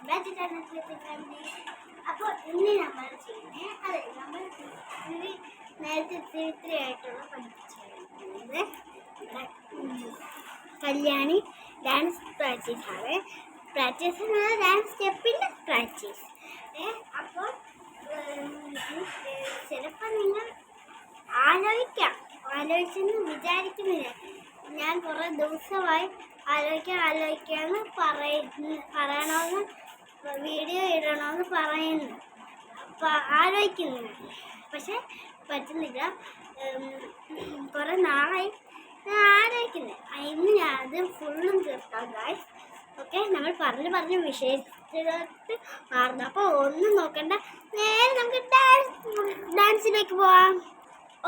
Welcome back to family. അപ്പോൾ ഇന്ന് നമ്മൾ ചെയ്യുന്നത് അതെ നമ്മൾ നേരത്തെ ഇത്രയായിട്ടുള്ള പഠിപ്പിച്ചിരുന്നത് കല്യാണി ഡാൻസ് പ്രാക്ടീസാണ്. പ്രാക്ടീസ് എന്ന് പറഞ്ഞാൽ ഡാൻസ് സ്റ്റെപ്പിൻ്റെ പ്രാക്ടീസ്. അപ്പോൾ ചിലപ്പോൾ നിങ്ങൾ ആലോചിച്ചെന്ന് വിചാരിക്കുന്നില്ല. ഞാൻ കുറേ ദിവസമായി ആലോചിക്കാമെന്ന് പറയണമെന്ന് വീഡിയോ ഇടണമെന്ന് പറയുന്നു. ആലോചിക്കുന്നു, പക്ഷെ പറ്റുന്നില്ല. കുറേ നാളായി ഞാൻ ആലോചിക്കുന്നത്. ഇന്ന് ഞാനത് ഫുള്ളും തീർക്കാം ഗായ്സ്. ഓക്കെ, നമ്മൾ പറഞ്ഞ് വിഷയത്തിലോട്ട് മാറുന്നു. അപ്പോൾ ഒന്നും നോക്കണ്ട, നേരെ നമുക്ക് ഡാൻസിലേക്ക് പോവാം.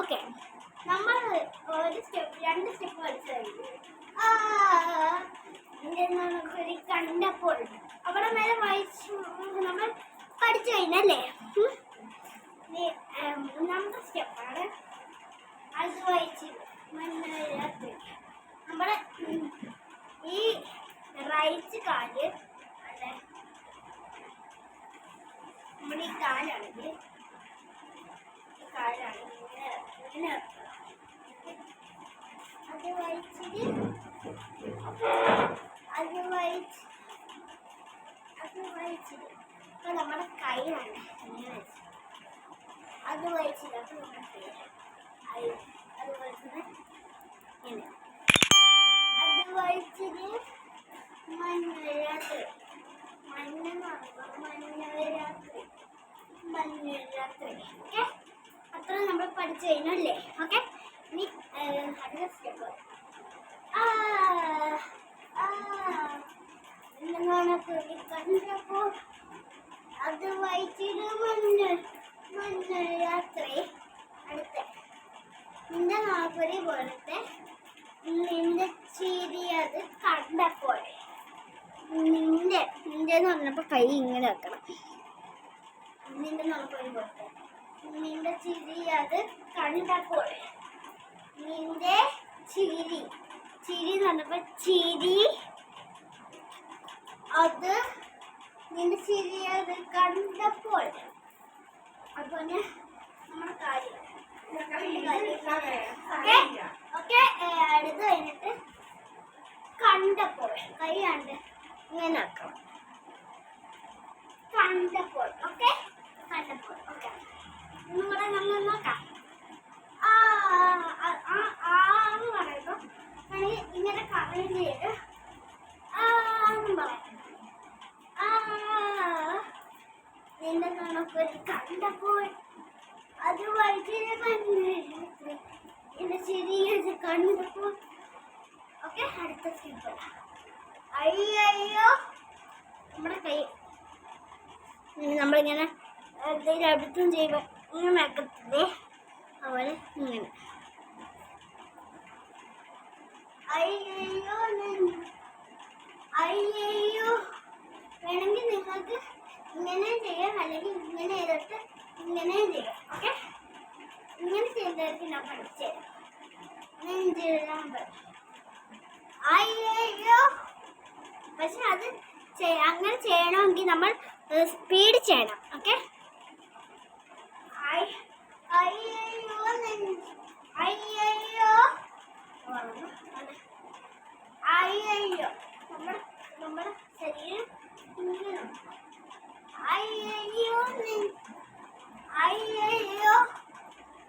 ഓക്കെ, നമ്മൾ രണ്ട് സ്റ്റെപ്പ് കളിച്ചു കഴിഞ്ഞു. നമുക്കൊരു കണ്ടപ്പോൾ അവിടെ മേലെ വായിച്ചു നമ്മൾ പഠിച്ചു കഴിഞ്ഞല്ലേ. മൂന്നാമത്തെ സ്റ്റെപ്പാണ് അത് വായിച്ച് നമ്മുടെ ഈ റൈറ്റ് കാല് അല്ലെ, നമ്മുടെ ഈ കാലാണെങ്കിൽ ഇങ്ങനെ അത് വായിച്ചിട്ട് ഇപ്പൊ നമ്മുടെ കൈയാണ് ഇങ്ങനെ വെച്ച് അത് വായിച്ചില്ല. അപ്പൊ നമ്മുടെ കൈ അതുപോലെ തന്നെ ഇങ്ങനെ അത് വായിച്ചിട്ട് മഞ്ഞരാത്രി ഓക്കെ, അത്ര നമ്മൾ പഠിച്ചു കഴിഞ്ഞല്ലേ. ഓക്കെ, ഇനി അടുത്ത സ്റ്റെപ്പ് കണ്ടപ്പോ അത് വായിച്ചിട്ട് മഞ്ഞരാത്രി. അടുത്ത നിന്റെ നാൽപ്പത് പോലത്തെ നിന്റെ ചിരി അത് കണ്ടപ്പോൾ. നിന്റെ എന്ന് പറഞ്ഞപ്പോൾ കൈ ഇങ്ങനെ വെക്കണം. നിന്റെ നാൽപ്പത് പോലത്തെ നിന്റെ ചിരി അത് കണ്ടപ്പോൾ. നിന്റെ ചിരി എന്ന് പറഞ്ഞപ്പോൾ ചിരി അത് നിന്റെ ചിരി അത് കണ്ടപ്പോൾ. അതുപോലെ നമ്മുടെ കാര്യം ഓക്കെ. അടുത്ത് കഴിഞ്ഞിട്ട് കണ്ടപ്പോൾ കൈ കണ്ട് ഇങ്ങനെ ആക്കണം. കണ്ടപ്പോൾ ഓക്കെ, കണ്ടപ്പോൾ ഓക്കെ. നമ്മുടെ നമ്മൾ നോക്കാം. എന്ന് പറയുമ്പോൾ ഇങ്ങനെ കറയും ചെയ്ത് നിന്റെ നമുക്കൊരു കണ്ടപ്പോൾ അത് വളരെ എന്റെ ശരിയത് കണ്ടപ്പോൾ. ഓക്കെ, അടുത്ത സ്റ്റെപ്പ് അയ്യോ നമ്മുടെ കൈ നമ്മളിങ്ങനെ എന്തെങ്കിലും അടുത്തും ചെയ്യുമ്പോൾ ഇങ്ങനെ ആക്കത്തില്ലേ, അതുപോലെ ഇങ്ങനെ അയ്യോ. വേണമെങ്കിൽ നിങ്ങൾക്ക് ഇങ്ങനെ ചെയ്യാം, അല്ലെങ്കിൽ ഇങ്ങനെ ചെയ്തിട്ട് ഇങ്ങനെ ചെയ്യാം. ഓക്കെ, ഇങ്ങനെ ചെയ്തിട്ട് ഞാൻ പഠിച്ചുതരാം. അയ്യോ, പക്ഷെ അത് അങ്ങനെ ചെയ്യണമെങ്കിൽ നമ്മൾ സ്പീഡ് ചെയ്യണം. ഓക്കെ, അയ്യോ നമ്മുടെ ശരീരം ഇങ്ങനെ അയ്യോ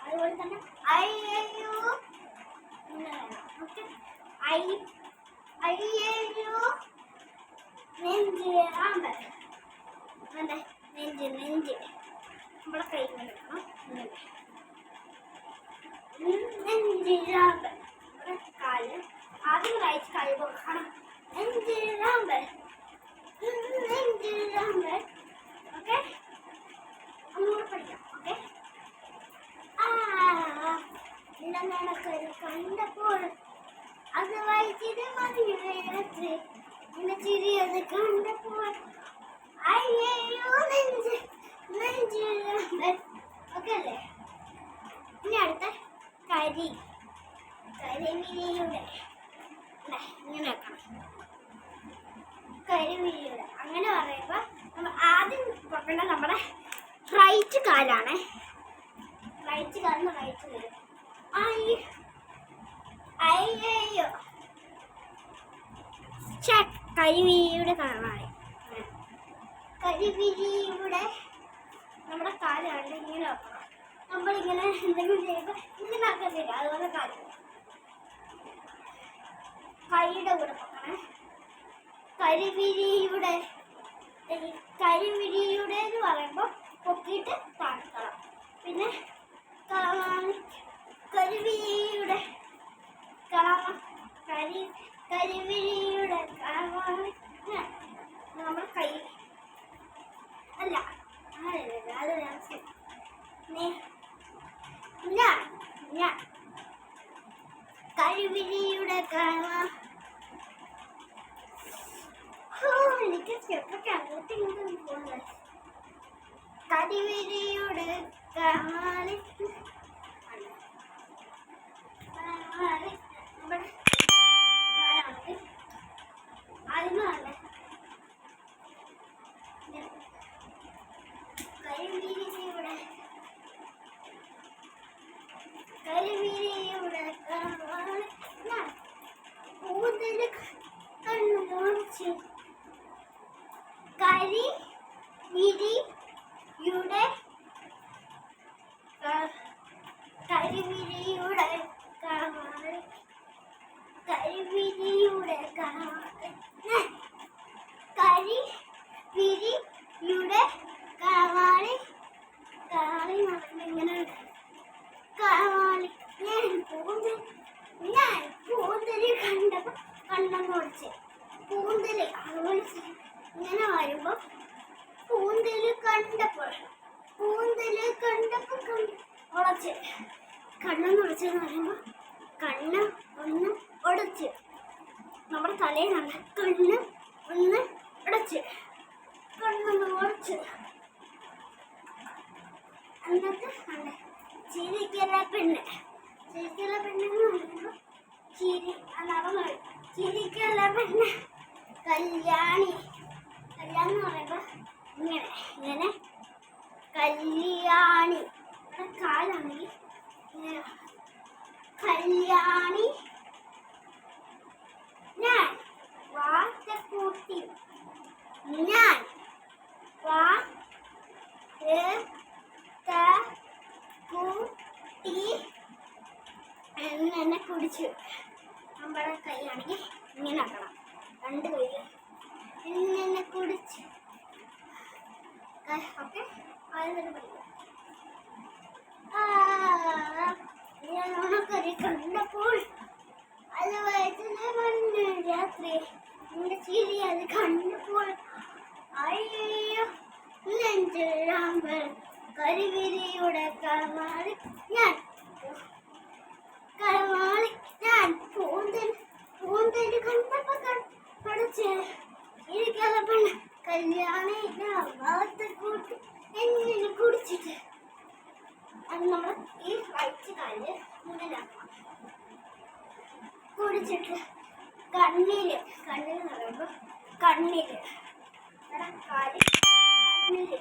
അതുപോലെ തന്നെ അയ്യോ ഓക്കെ. അയ്യോ നെഞ്ച് നമ്മുടെ കൈ ഇങ്ങനെ നെഞ്ചിരാമ്പൽ. കാല് ആദ്യം റൈറ്റ് കാല് കൊടുക്കണം. നെഞ്ചിരാമ്പൽ ഓക്കെ, ഒന്നുകൂടെ പഠിക്കാം. ഓക്കെ, നടക്കൊരു കണ്ടപ്പോൾ അത് വായിച്ചിട്ട് മഞ്ഞരാത്രി എന്റെ ചിരി അത് കണ്ടപ്പോൾ. അയ്യോ നെഞ്ചിരാമ്പൽ ഓക്കെ അല്ലേ. ഇനി അടുത്ത കരിമിരിയുടെ ഇങ്ങനെ വെക്കണം. കരിമിരിയുടെ അങ്ങനെ പിന്നെ നമ്മുടെ റൈറ്റ് കാലാണ്. റൈറ്റ് കാലിന് റൈറ്റ് വരും. അയ്യോ കരിവിരിയുടെ കാണാൻ കരിവിരിയുടെ നമ്മുടെ കാലാണ് ഇങ്ങനെ വെക്കണം. നമ്മളിങ്ങനെ എന്തെങ്കിലും ചെയ്യുമ്പോൾ ഇങ്ങനെ ആക്കത്തില്ല, അതുപോലെ കാല് കൈയുടെ കൂടെ വെക്കണേ. കരിവിരിയുടെ എന്ന് പറയുമ്പോൾ പൊക്കിയിട്ട് കാണിക്കണം. പിന്നെ കരിവിരിയുടെ നമ്മുടെ കൈ അല്ല അത് കരിവിരിയുടെ എനിക്ക് സ്റ്റെപ്പൊക്കെ അങ്ങോട്ടും ഇങ്ങോട്ടും പോകുന്നത്. കരിവിരിയുടെ കരിവിരിയുടെ കൂടുതൽ കണ്ണുമോടിച്ച് കരിവിരിയുടെ ഇങ്ങനെ ഞാൻ കൂന്തല് കണ്ടപ്പോ കണ്ണം കുറച്ച് കൂന്തല് അതുപോലെ ഇങ്ങനെ വരുമ്പോ കൂന്തല് കണ്ടപ്പോ ഉടച്ച് കണ്ണം കുറച്ചെന്ന് പറയുമ്പോ കണ്ണ് ഒന്ന് ഉടച്ച് നമ്മുടെ തലയിൽ നല്ല കണ്ണ് ഒന്ന് ഉടച്ച് കണ്ണൊന്ന് ഉടച്ച് എന്നിട്ട് ഉണ്ട് ചിരിക്കല പെണ്ണ് എന്ന് പറയുമ്പോൾ നടന്നു ചിരിക്കല പെണ്ണ് കല്യാണി എന്ന് പറയുമ്പോൾ ഇങ്ങനെ കല്യാണി കാലാണെങ്കിൽ ഇങ്ങനെ കല്യാണി ഞാൻ വാർത്തക്കൂട്ടി ഞാൻ കൂട്ടി എന്നെ കുടിച്ചു. നമ്മുടെ കൈയാണെങ്കിൽ ഇങ്ങനെ ആക്കണം, രണ്ട് കൈ എന്നെ കുടിച്ച്. ഓക്കെ ആദ്യം പഠിക്കാം. ഉണക്കരി കണ്ടപ്പോൾ അത് വയറ്റിലെ മണ്ണ് രാത്രി എന്റെ ചിരി അത് കണ്ടപ്പോൾ അയ്യോ നെഞ്ചിഴാമ്പൽ കരിവിരിയുടെ കരമാളി ഞാൻ പൂന്തല് കണ്ടപ്പോ പഠിച്ച് ഇരിക്കാതെ പെണ്ണ് കല്യാണി ഭാഗത്തെ കൂട്ടി എങ്ങനെ കുടിച്ചിട്ട് അത് നമ്മൾ ഈ റൈറ്റ് കാല് ഇങ്ങനെ കുടിച്ചിട്ട് കണ്ണില് പറയുമ്പോ കണ്ണില് കാല് കണ്ണില്